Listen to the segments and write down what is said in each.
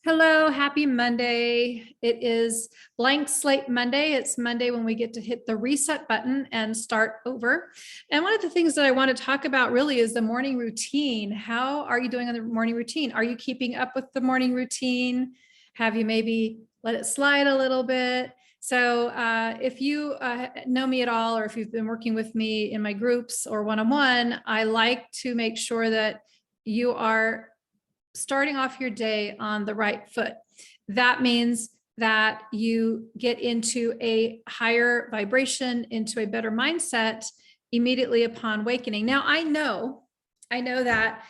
Hello, happy Monday. It is blank slate Monday. It's Monday when we get to hit the reset button and start over. And one of the things that I want to talk about really is the morning routine. How are you doing on the morning routine? Are you keeping up with the morning routine? Have you maybe let it slide a little bit? So if you know me at all, or if you've been working with me in my groups or one-on-one, I like to make sure that you are starting off your day on the right foot. That means that you get into a higher vibration, into a better mindset immediately upon awakening. Now, I know that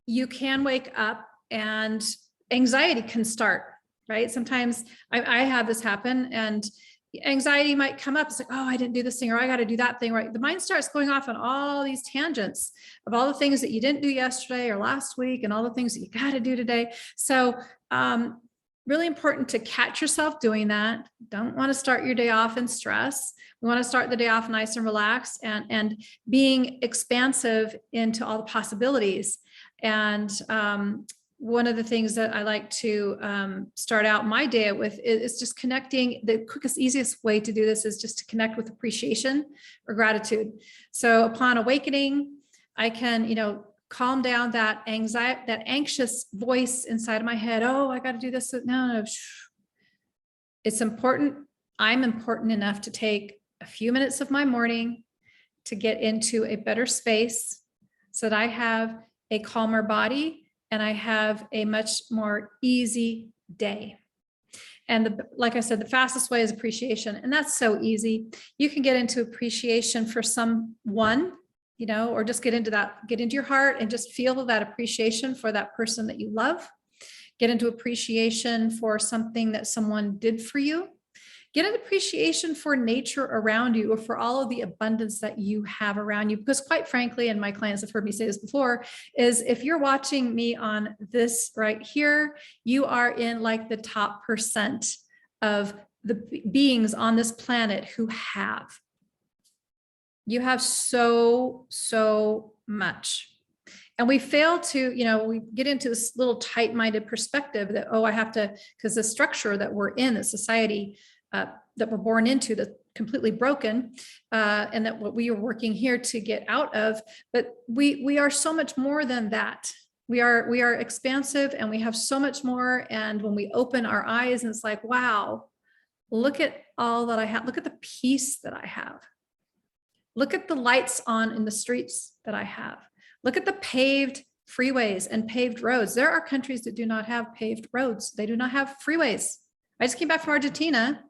you can wake up and anxiety can start, right? Sometimes I have this happen and anxiety might come up. It's like, oh, I didn't do this thing, or I got to do that thing, right? The mind starts going off on all these tangents of all the things that you didn't do yesterday or last week and all the things that you got to do today. So really important to catch yourself doing that. Don't want to start your day off in stress. We want to start the day off nice and relaxed and being expansive into all the possibilities. And one of the things that I like to start out my day with is just connecting. The quickest, easiest way to do this is just to connect with appreciation or gratitude. So upon awakening, I can, calm down that anxiety, that anxious voice inside of my head. Oh, I got to do this. No. It's important. I'm important enough to take a few minutes of my morning to get into a better space so that I have a calmer body and I have a much more easy day. And like I said, the fastest way is appreciation. And that's so easy. You can get into appreciation for someone, or just get into your heart and just feel that appreciation for that person that you love. Get into appreciation for something that someone did for you. Get an appreciation for nature around you, or for all of the abundance that you have around you. Because quite frankly, and my clients have heard me say this before, is if you're watching me on this right here, you are in like the top % of the beings on this planet who have. You have so much. And we fail to, we get into this little tight-minded perspective that, oh, I have to, because the structure that we're in, the society that we're born into, that's completely broken, and that what we are working here to get out of. But we are so much more than that. We are expansive, and we have so much more. And when we open our eyes, and it's like, wow, look at all that I have. Look at the peace that I have. Look at the lights on in the streets that I have. Look at the paved freeways and paved roads. There are countries that do not have paved roads. They do not have freeways. I just came back from Argentina.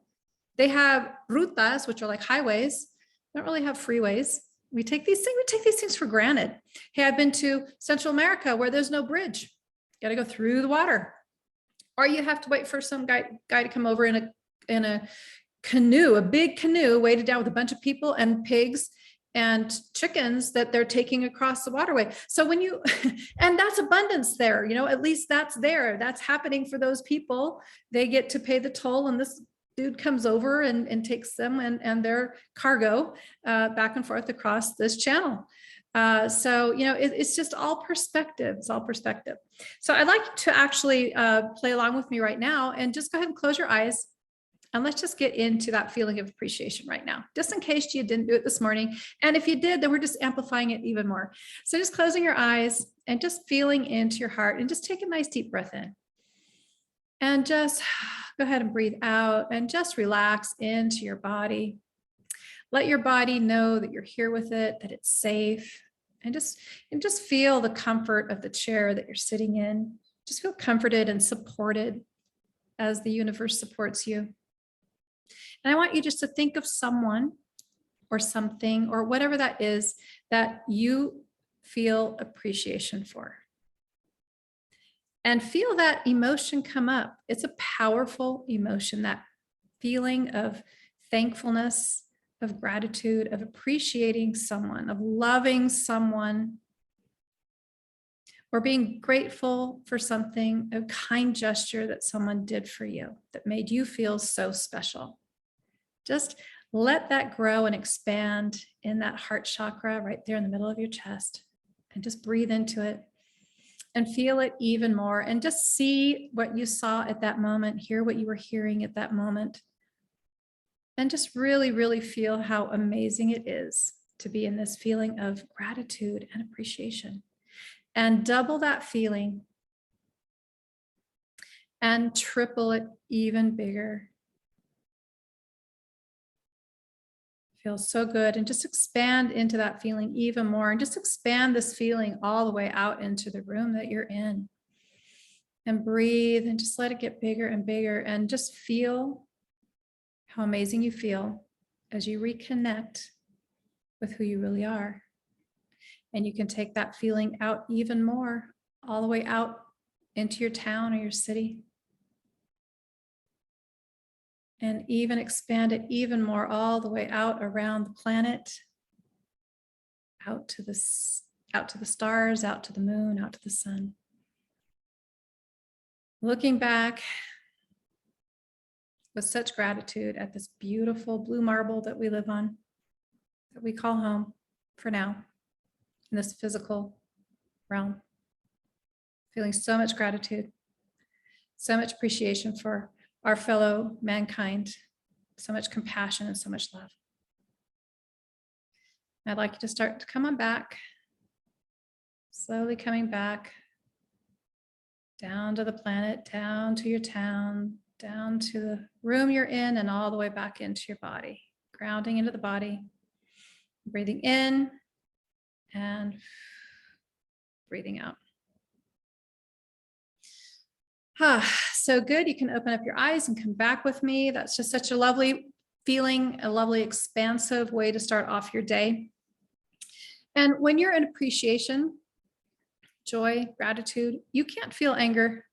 They have rutas, which are like highways. They don't really have freeways. We take these things for granted. Hey, I've been to Central America where there's no bridge. You got to go through the water, or you have to wait for some guy to come over in a canoe, a big canoe weighted down with a bunch of people and pigs and chickens that they're taking across the waterway. So when you, and that's abundance there, at least that's there. That's happening for those people. They get to pay the toll, and this dude comes over and takes them and their cargo back and forth across this channel. So, it's just all perspective. It's all perspective. So I'd like to actually play along with me right now, and just go ahead and close your eyes. And let's just get into that feeling of appreciation right now, just in case you didn't do it this morning. And if you did, then we're just amplifying it even more. So just closing your eyes and just feeling into your heart, and just take a nice deep breath in. And just go ahead and breathe out, and just relax into your body. Let your body know that you're here with it, that it's safe, and just feel the comfort of the chair that you're sitting in. Just feel comforted and supported as the universe supports you. And I want you just to think of someone or something or whatever that is that you feel appreciation for. And feel that emotion come up. It's a powerful emotion, that feeling of thankfulness, of gratitude, of appreciating someone, of loving someone, or being grateful for something, a kind gesture that someone did for you that made you feel so special. Just let that grow and expand in that heart chakra right there in the middle of your chest, and just breathe into it. and feel it even more, and just see what you saw at that moment, hear what you were hearing at that moment, and just really, really feel how amazing it is to be in this feeling of gratitude and appreciation. And double that feeling and triple it even bigger. Feels so good. And just expand into that feeling even more, and just expand this feeling all the way out into the room that you're in. And breathe and just let it get bigger and bigger, and just feel how amazing you feel as you reconnect with who you really are. And you can take that feeling out even more, all the way out into your town or your city. And even expand it even more all the way out around the planet, out to the stars, out to the moon, out to the sun. Looking back with such gratitude at this beautiful blue marble that we live on, that we call home for now, in this physical realm. Feeling so much gratitude, so much appreciation for our fellow mankind, so much compassion and so much love. I'd like you to start to come on back, slowly coming back down to the planet, down to your town, down to the room you're in, and all the way back into your body, grounding into the body, breathing in and breathing out. So good. You can open up your eyes and come back with me. That's just such a lovely feeling, a lovely expansive way to start off your day. And when you're in appreciation, joy, gratitude, you can't feel anger.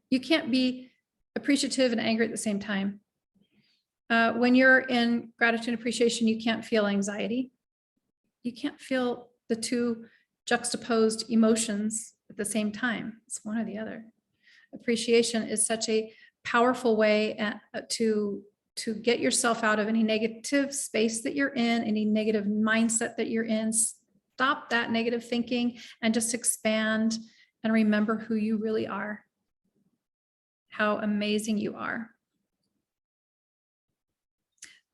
You can't be appreciative and angry at the same time. When you're in gratitude and appreciation, you can't feel anxiety. You can't feel the two juxtaposed emotions at the same time. It's one or the other. Appreciation is such a powerful way to get yourself out of any negative space that you're in, any negative mindset that you're in. Stop that negative thinking and just expand and remember who you really are, how amazing you are.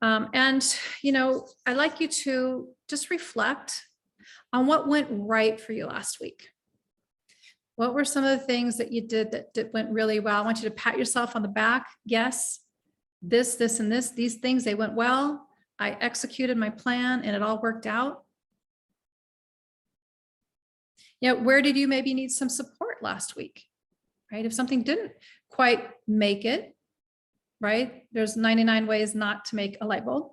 And, I'd like you to just reflect on what went right for you last week. What were some of the things that you did that went really well? I want you to pat yourself on the back. Yes, this, and this, these things, they went well. I executed my plan and it all worked out. Where did you maybe need some support last week, right? If something didn't quite make it, right? There's 99 ways not to make a light bulb.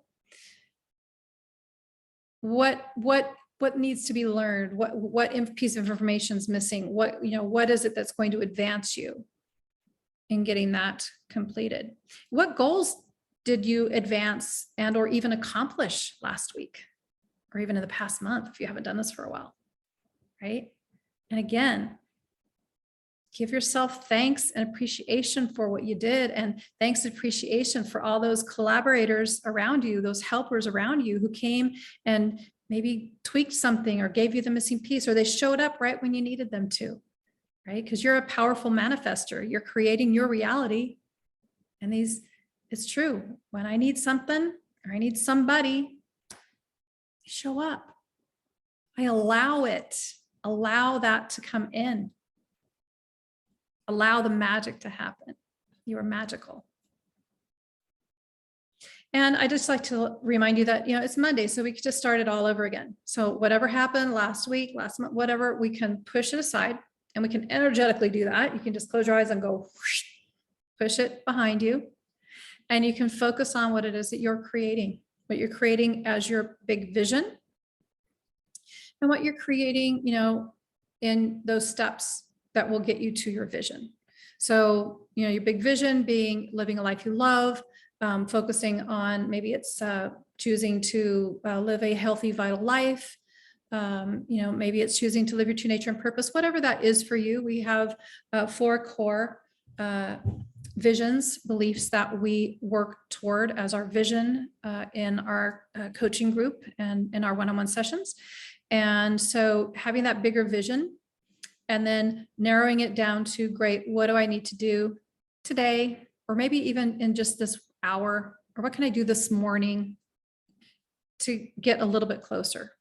What needs to be learned? What piece of information is missing? What is it that's going to advance you in getting that completed? What goals did you advance and or even accomplish last week, or even in the past month if you haven't done this for a while, right? And again, give yourself thanks and appreciation for what you did, and thanks and appreciation for all those collaborators around you, those helpers around you who came and maybe tweaked something or gave you the missing piece, or they showed up right when you needed them to, right? Because you're a powerful manifester. You're creating your reality. And it's true. When I need something or I need somebody, they show up. I allow that to come in. Allow the magic to happen. You are magical. And I just like to remind you that, it's Monday, so we could just start it all over again. So whatever happened last week, last month, whatever, we can push it aside, and we can energetically do that. You can just close your eyes and go whoosh, push it behind you. And you can focus on what it is that you're creating, what you're creating as your big vision, and what you're creating, in those steps that will get you to your vision. So, your big vision being living a life you love, focusing on, maybe it's choosing to live a healthy, vital life. Maybe it's choosing to live your true nature and purpose, whatever that is for you. We have 4 core visions, beliefs that we work toward as our vision in our coaching group and in our one-on-one sessions. And so having that bigger vision and then narrowing it down to, great, what do I need to do today? Or maybe even in just this hour, or what can I do this morning to get a little bit closer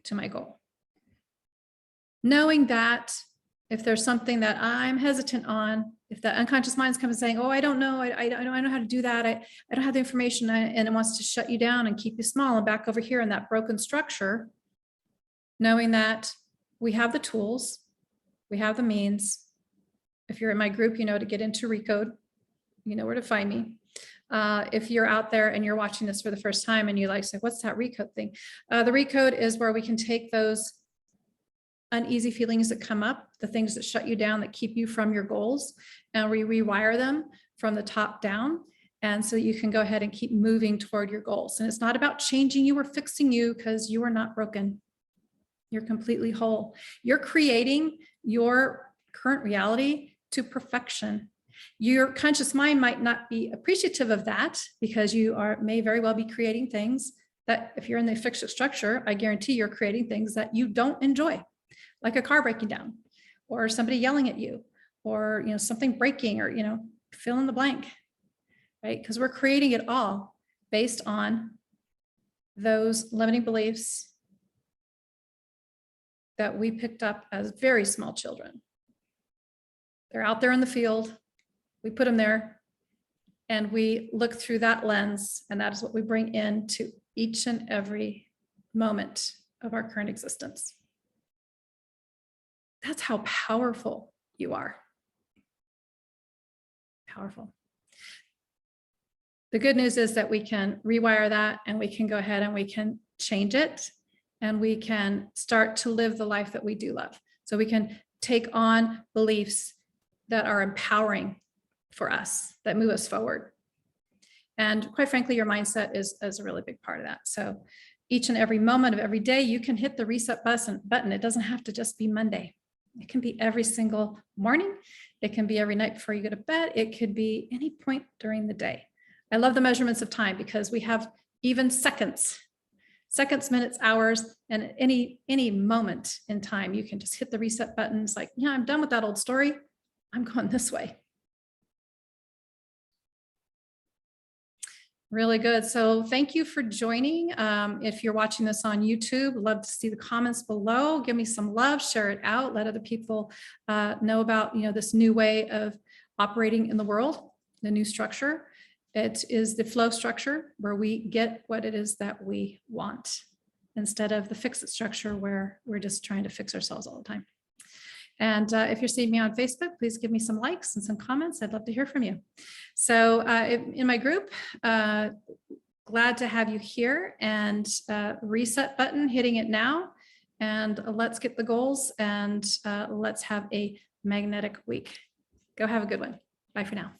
to my goal? Knowing that if there's something that I'm hesitant on, if the unconscious mind's coming saying, oh, I don't know, I don't know how to do that, I don't have the information, and it wants to shut you down and keep you small and back over here in that broken structure, knowing that we have the tools, we have the means. If you're in my group, you know to get into Recode, you know where to find me. If you're out there and you're watching this for the first time and you like say, what's that Recode thing? The Recode is where we can take those uneasy feelings that come up, the things that shut you down, that keep you from your goals, and we rewire them from the top down. And so you can go ahead and keep moving toward your goals. And it's not about changing you or fixing you, because you are not broken. You're completely whole. You're creating your current reality to perfection. Your conscious mind might not be appreciative of that, because you may very well be creating things that, if you're in the fixed structure, I guarantee you're creating things that you don't enjoy, like a car breaking down, or somebody yelling at you, or something breaking, or fill in the blank, right? Because we're creating it all based on those limiting beliefs that we picked up as very small children. They're out there in the field. We put them there, and we look through that lens, and that is what we bring into each and every moment of our current existence. That's how powerful you are. Powerful. The good news is that we can rewire that, and we can go ahead and we can change it, and we can start to live the life that we do love. So we can take on beliefs that are empowering for us, that move us forward. And quite frankly, your mindset is a really big part of that. So each and every moment of every day, you can hit the reset button. It doesn't have to just be Monday. It can be every single morning. It can be every night before you go to bed. It could be any point during the day. I love the measurements of time, because we have even seconds, minutes, hours, and any moment in time, you can just hit the reset button. It's like, yeah, I'm done with that old story. I'm going this way. Really good. So thank you for joining. If you're watching this on YouTube, love to see the comments below. Give me some love, share it out, let other people know about this new way of operating in the world, the new structure. It is the flow structure, where we get what it is that we want, instead of the fix it structure where we're just trying to fix ourselves all the time. And if you're seeing me on Facebook, please give me some likes and some comments. I'd love to hear from you. So in my group, glad to have you here, and reset button, hitting it now. And let's get the goals, and let's have a magnetic week. Go have a good one. Bye for now.